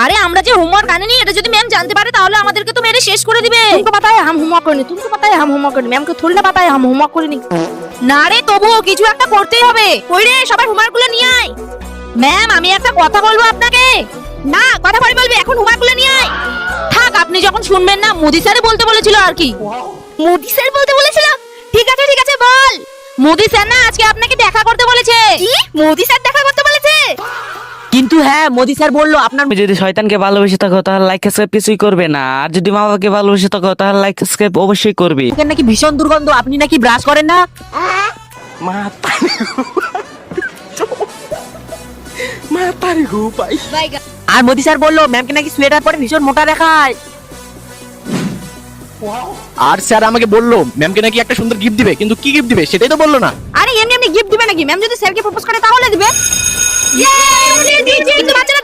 আরে আমরা যে হোমওয়ার্ক আনিনি এটা যদি ম্যাম জানতে পারে তাহলে আমাদেরকে তো মেরে শেষ করে দিবে। तुमको पता है हम होमवर्क करेंगे, तुमको पता है हम होमवर्क करेंगे, मैम को थोड़ी ना पता है हम होमवर्क करेंगे। না রে তবুও কিছু একটা করতেই হবে। ওই রে সবাই হোমওয়ার্ক গুলো নিয়ে আয়। ম্যাম আমি একটা কথা বলবো আপনাকে। না কথা পরে বলবি, এখন হোমওয়ার্ক গুলো নিয়ে আয়। থাক, আপনি যখন শুনবেন না, মোদি স্যারে বলতে বলেছিল আর কি। মোদি স্যার বলতে বলেছিল? ঠিক আছে বল। মোদি স্যার না আজকে আপনাকে দেখা করতে বলেছে। কি মোদি স্যার দেখা করতে বলেছে? কিন্তু হ্যাঁ মোদি স্যার বললো আপনার তুমি যদি শয়তানকে ভালোবেসে থাকো তাহলে লাইক সাবস্ক্রাইব কিছুই করবে না, আর যদি মা বাবাকে ভালোবেসে থাকো তাহলে লাইক সাবস্ক্রাইব অবশ্যই করবে। মুখের নাকি ভীষণ দুর্গন্ধ, আপনি নাকি ব্রাশ করেন না? আর মোদি স্যার বললো ম্যামকে নাকি সোয়েটার পরে ভীষণ মোটা দেখায়। আর স্যার আমাকে বললো ম্যামকে নাকি একটা সুন্দর গিফট দিবে, কিন্তু কি গিফট দিবে সেটাই তো বললো না। আরে এমনি গিফট দিবে নাকি? ম্যাম যদি স্যারকে প্রপোজ করে তাহলে দিবে। কিন্তু বাচ্চারা